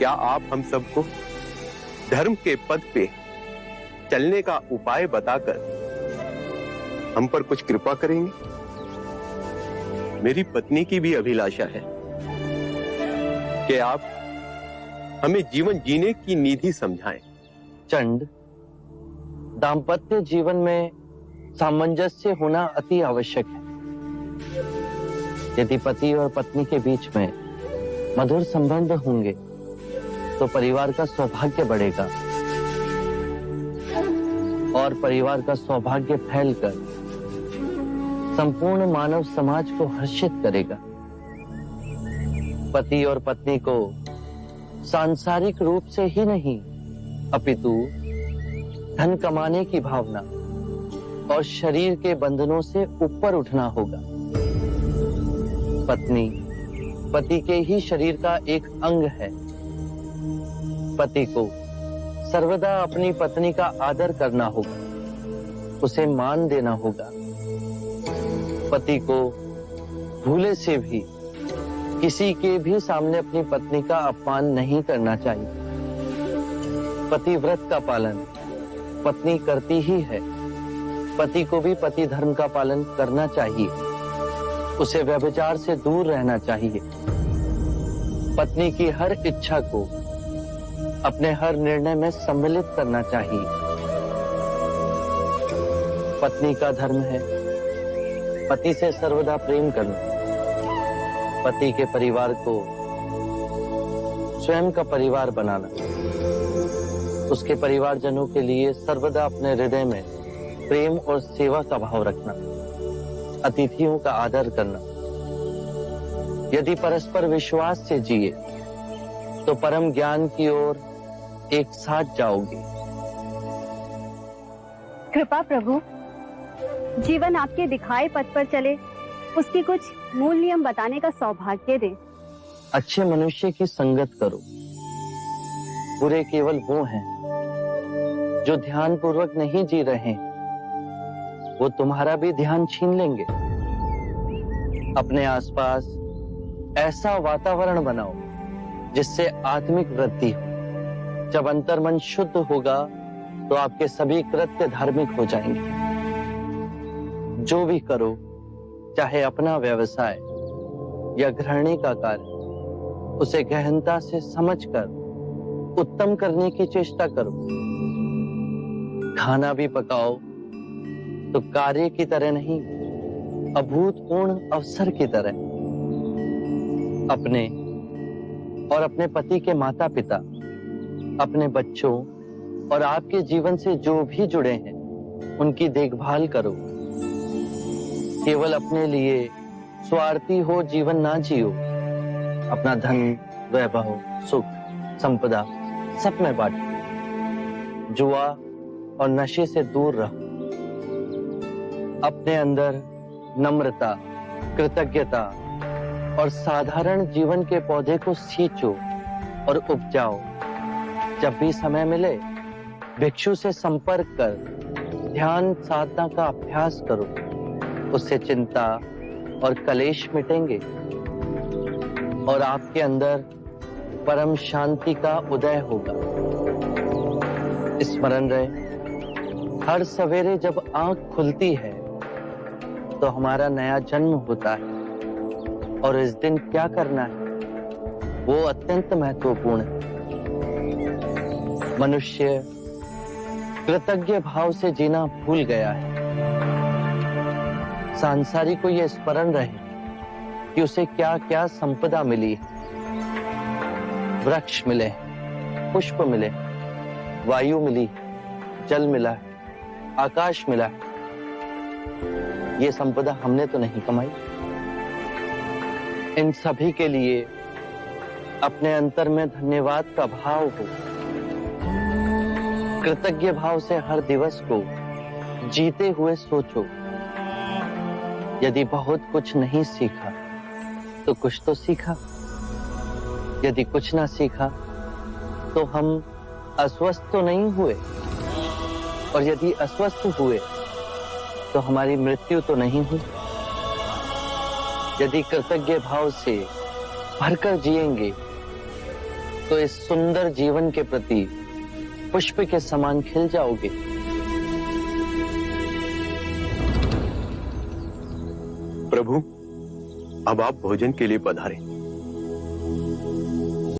क्या आप हम सबको धर्म के पद पे चलने का उपाय बताकर हम पर कुछ कृपा करेंगे? मेरी पत्नी की भी अभिलाषा है कि आप हमें जीवन जीने की निधि समझाएं। चंड, दाम्पत्य जीवन में सामंजस्य होना अति आवश्यक है। यदि पति और पत्नी के बीच में मधुर संबंध होंगे तो परिवार का सौभाग्य बढ़ेगा और परिवार का सौभाग्य फैलकर संपूर्ण मानव समाज को हर्षित करेगा। पति और पत्नी को सांसारिक रूप से ही नहीं अपितु धन कमाने की भावना और शरीर के बंधनों से ऊपर उठना होगा। पत्नी पति के ही शरीर का एक अंग है। पति को सर्वदा अपनी पत्नी का आदर करना होगा, उसे मान देना होगा। पति को भूले से भी किसी के भी सामने अपनी पत्नी का अपमान नहीं करना चाहिए। पतिव्रत का पालन पत्नी करती ही है। पति को भी पति धर्म का पालन करना चाहिए। उसे व्यभिचार से दूर रहना चाहिए। पत्नी की हर इच्छा को अपने हर निर्णय में सम्मिलित करना चाहिए। पत्नी का धर्म है पति से सर्वदा प्रेम करना। पति के परिवार को स्वयं का परिवार बनाना। उसके परिवारजनों के लिए सर्वदा अपने हृदय में प्रेम और सेवा का भाव रखना। अतिथियों का आदर करना। यदि परस्पर विश्वास से जिए तो परम ज्ञान की ओर एक साथ जाओगे। कृपा प्रभु, जीवन आपके दिखाए पथ पर चले, उसके कुछ मूल नियम बताने का सौभाग्य दें। अच्छे मनुष्य की संगत करो। बुरे केवल वो हैं जो ध्यान पूर्वक नहीं जी रहे। वो तुम्हारा भी ध्यान छीन लेंगे। अपने आसपास ऐसा वातावरण बनाओ जिससे आत्मिक वृद्धि हो। जब अंतर्मन शुद्ध होगा तो आपके सभी कृत्य धार्मिक हो जाएंगे। जो भी करो, चाहे अपना व्यवसाय या गृहिणी का कार्य, उसे गहनता से समझकर उत्तम करने की चेष्टा करो। खाना भी पकाओ तो कार्य की तरह नहीं, अभूतपूर्ण अवसर की तरह। अपने और अपने पति के माता पिता, अपने बच्चों और आपके जीवन से जो भी जुड़े हैं, उनकी देखभाल करो। केवल अपने लिए स्वार्थी हो जीवन ना जियो। अपना धन, वैभव, सुख, संपदा सब में बांटो। जुआ और नशे से दूर रहो। अपने अंदर नम्रता, कृतज्ञता और साधारण जीवन के पौधे को सींचो और उपजाओ। जब भी समय मिले भिक्षु से संपर्क कर ध्यान साधना का अभ्यास करो। उससे चिंता और कलेश मिटेंगे और आपके अंदर परम शांति का उदय होगा। स्मरण रहे, हर सवेरे जब आंख खुलती है तो हमारा नया जन्म होता है और इस दिन क्या करना है वो अत्यंत महत्वपूर्ण है। मनुष्य कृतज्ञ भाव से जीना भूल गया है। सांसारिक को यह स्मरण रहे कि उसे क्या क्या संपदा मिली है। वृक्ष मिले, पुष्प मिले, वायु मिली, जल मिला है, आकाश मिला है। ये संपदा हमने तो नहीं कमाई। इन सभी के लिए अपने अंतर में धन्यवाद का भाव हो। कृतज्ञ भाव से हर दिवस को जीते हुए सोचो। यदि बहुत कुछ नहीं सीखा तो कुछ तो सीखा। यदि कुछ ना सीखा तो हम अस्वस्थ तो नहीं हुए, और यदि अस्वस्थ हुए तो हमारी मृत्यु तो नहीं हुई। यदि कृतज्ञ भाव से भरकर जिएंगे तो इस सुंदर जीवन के प्रति पुष्प के समान खिल जाओगे। प्रभु, अब आप भोजन के लिए पधारें।